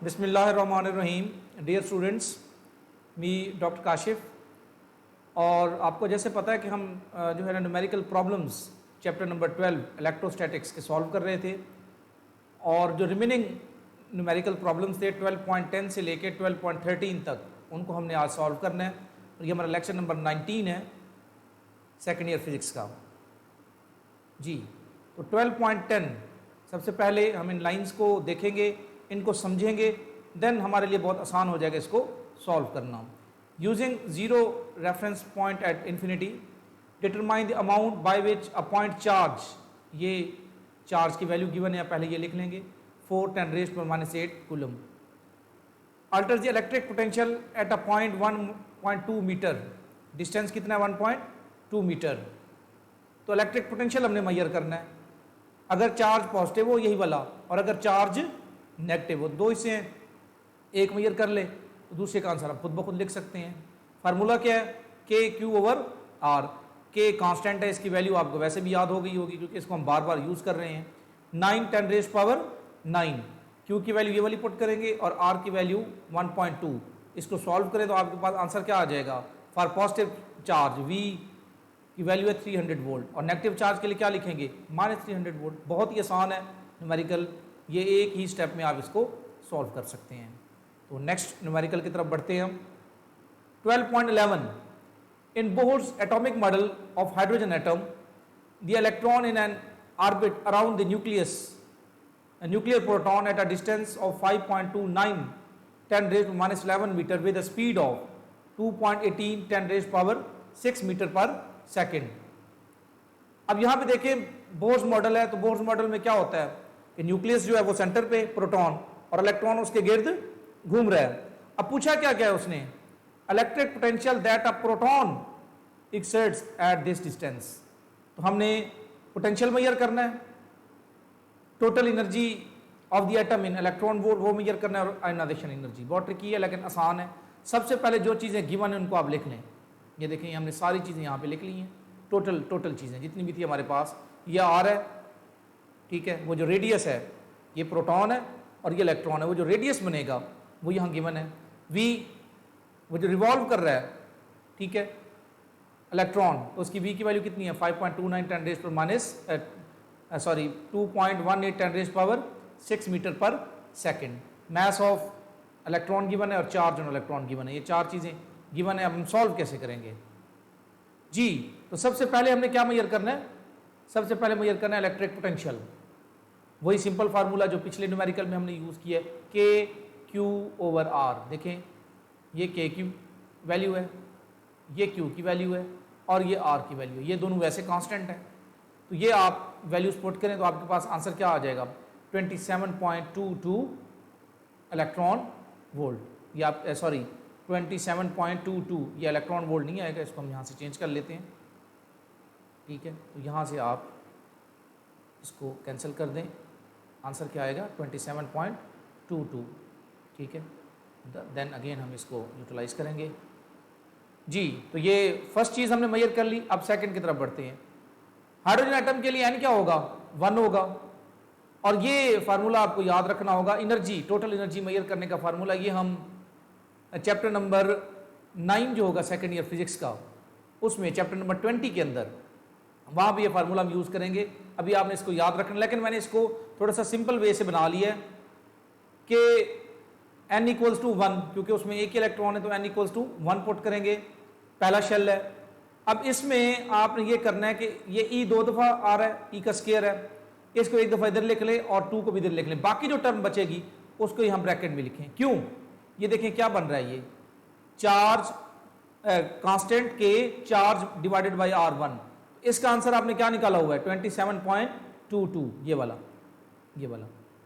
बिस्मिल्लाहिर्रहमानिर्रहीम। Dear students, मी doctor Kashif. और आपको जैसे पता है कि हम जो है ना numerical problems chapter number 12 electrostatics के सॉल्व कर रहे थे। और जो रिमेनिंग न्यूमेरिकल प्रॉब्लम्स थे 12.10 से लेके 12.13 तक, उनको हमने आज सॉल्व करना है। और ये हमारा लेक्चर नंबर 19 है सेकेंड ईयर फिजिक्स का। जी, तो 12.10 सबसे पहले हम इन लाइंस को देखेंगे, इनको समझेंगे, देन हमारे लिए बहुत आसान हो जाएगा इसको सॉल्व करना। Using zero reference point at infinity, determine the amount by which a point charge, ये चार्ज की वैल्यू गिवन है, पहले ये लिख लेंगे 4×10⁻⁸ coulomb. Alter the electric potential at a point 1.2 metre, distance कितना है 1.2 मीटर। तो इलेक्ट्रिक पोटेंशियल हमने मेजर करना है। अगर चार्ज पॉजिटिव हो यही वाला, और अगर चार्ज नेगेटिव हो, दो इससे एक मेजर कर ले तो दूसरे का आंसर आप खुद ब खुद लिख सकते हैं। फार्मूला क्या है, K/Q/R। K कांस्टेंट है, इसकी वैल्यू आपको वैसे भी याद हो गई होगी क्योंकि इसको हम बार बार यूज कर रहे हैं। 9×10⁹ Q की वैल्यू ये वाली पुट करेंगे और R की वैल्यू 1.2। इसको सॉल्व करें तो आपके पास आंसर क्या आ जाएगा। फॉर पॉजिटिव चार्ज V की वैल्यू है 300 वोल्ट, और नेगेटिव चार्ज के लिए क्या लिखेंगे -300 वोल्ट। बहुत ही आसान है न्यूमेरिकल, ये एक ही स्टेप में आप इसको सॉल्व कर सकते हैं। तो नेक्स्ट न्यूमेरिकल की तरफ बढ़ते हैं हम। 12.11 in Bohr's atomic model of hydrogen atom, the electron in an orbit around the nucleus, a nuclear proton at a distance of 5.29 10⁻11 meter with a speed of 2.18 10⁻6 metre पर सेकेंड। अब यहां पे देखें बोह्र's मॉडल है, तो बोह्र's मॉडल में क्या होता है कि न्यूक्लियस जो है वो सेंटर पे, प्रोटॉन और इलेक्ट्रॉन उसके गिर्द घूम रहा है। अब पूछा क्या क्या है उसने, electric potential that a proton exerts at this distance. तो हमने पोटेंशियल मेजर करना है, total energy of the atom in electron volt वो मेजर करना है, और आयनाइजेशन एनर्जी। बहुत ट्रिकी है लेकिन आसान है। सबसे पहले जो चीज़ें गिवन है उनको आप लिख लें। ये देखें हमने सारी चीज़ें यहाँ पे लिख ली हैं, टोटल चीज़ें जितनी भी थी हमारे पास। ये आर है, ठीक है, वो जो रेडियस है ये प्रोटॉन है और ये इलेक्ट्रॉन है। वो जो रेडियस बनेगा वो यहाँ गिवन है। वी वो जो रिवॉल्व कर रहा है, ठीक है, इलेक्ट्रॉन, तो उसकी वी की वैल्यू कितनी है 5.29 2.18 10⁻6 मीटर पर second. Mass of electron given है और चार्ज ऑन इलेक्ट्रॉन गिवन है। ये चार चीज़ें गिवन है। अब हम सॉल्व कैसे करेंगे जी। तो सबसे पहले हमने क्या मेजर करना है, सबसे पहले मेजर करना है इलेक्ट्रिक पोटेंशियल। वही सिंपल फार्मूला जो पिछले न्यूमेरिकल में हमने यूज़ किया है, K/Q/R। देखें ये K की वैल्यू है, ये Q की वैल्यू है और ये R की वैल्यू है। ये दोनों वैसे कांस्टेंट हैं, तो ये आप वैल्यूज पुट करें तो आपके पास आंसर क्या आ जाएगा 27.22 इलेक्ट्रॉन वोल्ट। या 27.22, ये इलेक्ट्रॉन वोल्ट नहीं आएगा, इसको हम यहाँ से चेंज कर लेते हैं, ठीक है। तो यहाँ से आप इसको कैंसिल कर दें, आंसर क्या आएगा 27.22, ठीक है। देन अगेन हम इसको यूटिलाइज करेंगे जी। तो ये फर्स्ट चीज़ हमने मेजर कर ली। अब सेकंड की तरफ बढ़ते हैं। हाइड्रोजन एटम के लिए n क्या होगा 1 होगा, और ये फार्मूला आपको याद रखना होगा। एनर्जी, टोटल एनर्जी मेजर करने का फार्मूला ये हम चैप्टर नंबर 9 जो होगा सेकेंड ईयर फिजिक्स का, उसमें चैप्टर नंबर 20 के अंदर वहाँ भी ये फार्मूला हम यूज़ करेंगे। अभी आपने इसको याद रखना, लेकिन मैंने इसको थोड़ा सा सिंपल वे से बना लिया है कि n = 1, क्योंकि उसमें एक ही इलेक्ट्रॉन है तो n = 1 पुट करेंगे, पहला शेल है। अब इसमें आपने ये करना है कि ये E 2 दफ़ा आ रहा है, E का स्क्वायर है, इसको एक दफ़ा इधर लिख ले और 2 को भी इधर लिख ले। बाकी जो टर्म बचेगी उसको यहाँ ब्रैकेट में लिखें। क्यों, ये देखें क्या बन रहा है, ये चार्ज कांस्टेंट के चार्ज डिवाइडेड बाय R1। इसका आंसर आपने क्या निकाला हुआ है 27.22, ये वाला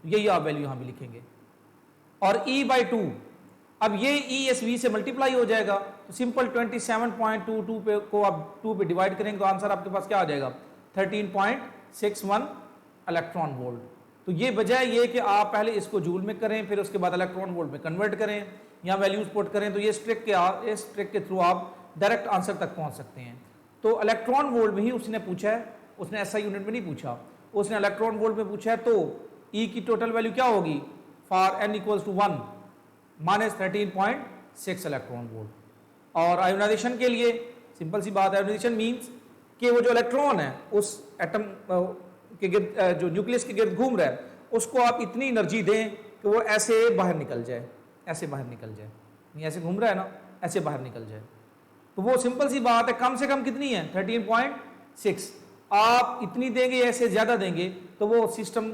यही आप वैल्यू यहाँ भी लिखेंगे। और E/2, अब ये E इस V से मल्टीप्लाई हो जाएगा, तो सिंपल 27.22 पे को आप 2 पे डिवाइड करेंगे तो आंसर आपके पास क्या आ जाएगा 13.61 इलेक्ट्रॉन वोल्ट। तो ये वजह ये कि आप पहले इसको जूल में करें, फिर उसके बाद इलेक्ट्रॉन वोल्ट में कन्वर्ट करें, यहाँ वैल्यूज पुट करें, तो ये इस ट्रिक के थ्रू आप डायरेक्ट आंसर तक पहुँच सकते हैं। तो इलेक्ट्रॉन वोल्ट में ही उसने पूछा है, उसने SI यूनिट में नहीं पूछा, उसने इलेक्ट्रॉन वोल्ट में पूछा है। तो E की टोटल वैल्यू क्या होगी for n equals to 1 -13.6 electron volt. और आयोनाइजेशन के लिए सिंपल सी बात है, आयोनाइजेशन मीन्स कि वो जो इलेक्ट्रॉन है उस एटम के गिर्द, जो न्यूक्लियस के गिर्द घूम रहा है, उसको आप इतनी एनर्जी दें कि वो ऐसे बाहर निकल जाए, ऐसे बाहर निकल जाए, नहीं ऐसे घूम रहा है ना, ऐसे बाहर निकल जाए। तो वो सिंपल सी बात है, कम से कम कितनी है 13.6। आप इतनी देंगे, ऐसे ज़्यादा देंगे तो वो सिस्टम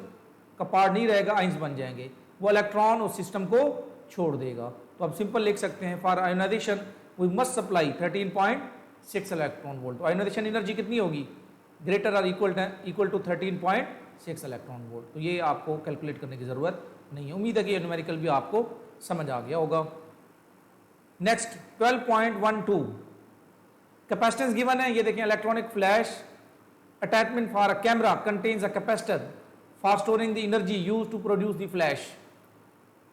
का पार्ट नहीं रहेगा, आइंस बन जाएंगे, वो इलेक्ट्रॉन उस सिस्टम को छोड़ देगा। तो आप सिंपल लिख सकते हैं for ionisation we must supply 13.6 electron volt. तो आयोनाइजेशन एनर्जी कितनी होगी, ग्रेटर और इक्वल टू 13.6 इलेक्ट्रॉन वोल्ट। तो ये आपको कैलकुलेट करने की ज़रूरत नहीं है। उम्मीद है कि ये न्यूमेरिकल भी आपको समझ आ गया होगा। नेक्स्ट 12.12 कैपेसिटेंस गिवन है, ये देखें, electronic flash attachment for a camera contains a capacitor for storing the energy used to produce the flash.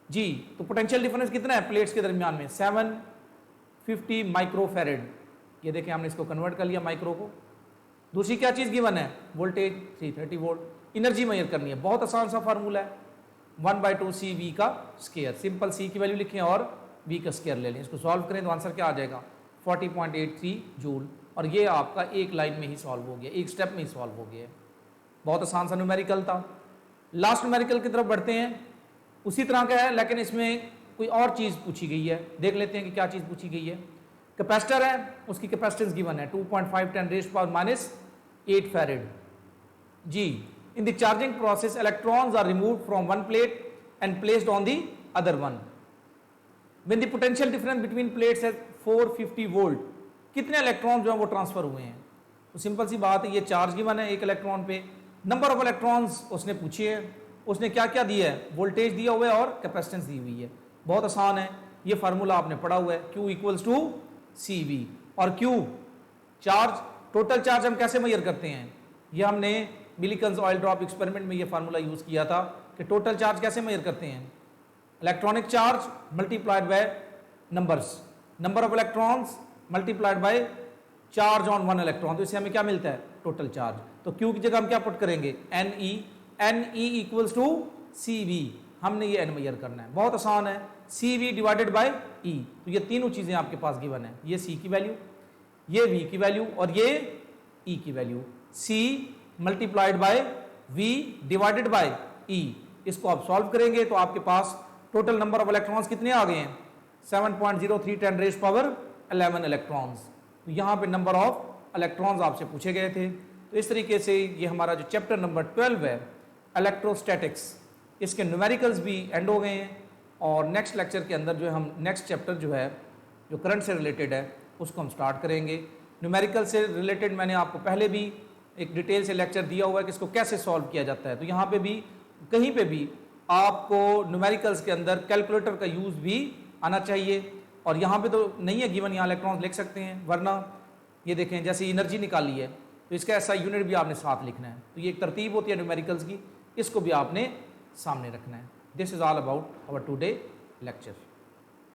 जी, तो पोटेंशियल डिफरेंस कितना है प्लेट्स के दरमियान में, 750 माइक्रोफेरेड। ये देखें, हमने इसको कन्वर्ट कर लिया माइक्रो को। दूसरी क्या चीज़ गिवन है, वोल्टेज 330 वोल्ट। एनर्जी मेजर करनी है, बहुत आसान सा फार्मूला है, 1/2 CV का स्क्वायर। सिंपल C की वैल्यू लिखें और V का स्क्वायर ले लें, इसको सॉल्व करें तो आंसर क्या आ जाएगा 40.83 जूल। और ये आपका एक लाइन में ही सॉल्व हो गया, एक स्टेप में ही सॉल्व हो गया। बहुत आसान सा न्यूमेरिकल था। लास्ट न्यूमेरिकल की तरफ बढ़ते हैं, उसी तरह का है लेकिन इसमें कोई और चीज़ पूछी गई है। देख लेते हैं कि क्या चीज़ पूछी गई है। कैपेसिटर है, उसकी कैपेसिटेंस गिवन है 2.5 10⁻⁸ फैरेड। जी, in the charging process electrons are removed from one plate and placed on the other one when the potential difference between plates है 450 वोल्ट। कितने इलेक्ट्रॉन जो है वो ट्रांसफर हुए हैं। तो सिंपल सी बात है, ये चार्ज गिवन है एक इलेक्ट्रॉन पे, नंबर ऑफ इलेक्ट्रॉन्स उसने पूछे है, उसने क्या क्या दिया है, वोल्टेज दिया हुआ है और कैपेसिटेंस दी हुई है। बहुत आसान है, ये फार्मूला आपने पढ़ा हुआ है, Q इक्वल्स टू CV। और Q चार्ज, टोटल चार्ज हम कैसे मेजर करते हैं, ये हमने मिलिकन्स ऑयल ड्रॉप एक्सपेरिमेंट में ये फार्मूला यूज किया था कि टोटल चार्ज कैसे मेजर करते हैं, electronic charge multiplied by numbers, number of electrons multiplied by charge on one electron. तो इससे हमें क्या मिलता है, टोटल चार्ज। तो Q की जगह हम क्या पुट करेंगे, NE इक्वल्स टू CV। हमने ये n मेजर करना है, बहुत आसान है, CV डिवाइडेड बाय E। तो ये तीनों चीजें आपके पास गिवन है, ये C की वैल्यू, ये V की वैल्यू और ये E की value. C multiplied by V divided by E। इसको आप सॉल्व करेंगे तो आपके पास टोटल नंबर ऑफ इलेक्ट्रॉन्स कितने आ गए हैं, 7.03 10⁻11 इलेक्ट्रॉन्स। तो यहाँ पे नंबर ऑफ इलेक्ट्रॉन्स आपसे पूछे गए थे। तो इस तरीके से ये हमारा जो चैप्टर नंबर 12 है इलेक्ट्रोस्टैटिक्स, इसके न्यूमेरिकल्स भी एंड हो गए हैं। और नेक्स्ट लेक्चर के अंदर जो है हम नेक्स्ट चैप्टर जो है जो करंट से रिलेटेड है उसको हम स्टार्ट करेंगे। न्यूमेरिकल से रिलेटेड मैंने आपको पहले भी एक डिटेल से लेक्चर दिया हुआ है कि इसको कैसे सॉल्व किया जाता है। तो यहाँ पे भी कहीं पे भी आपको न्यूमेरिकल्स के अंदर कैलकुलेटर का यूज़ भी आना चाहिए। और यहाँ पे तो नहीं है गिवन, यहाँ इलेक्ट्रॉन्स लिख सकते हैं, वरना ये देखें जैसे एनर्जी निकाली है तो इसका ऐसा यूनिट भी आपने साथ लिखना है। तो ये एक तरतीब होती है न्यूमेरिकल्स की, इसको भी आपने सामने रखना है। This is all about our today lecture.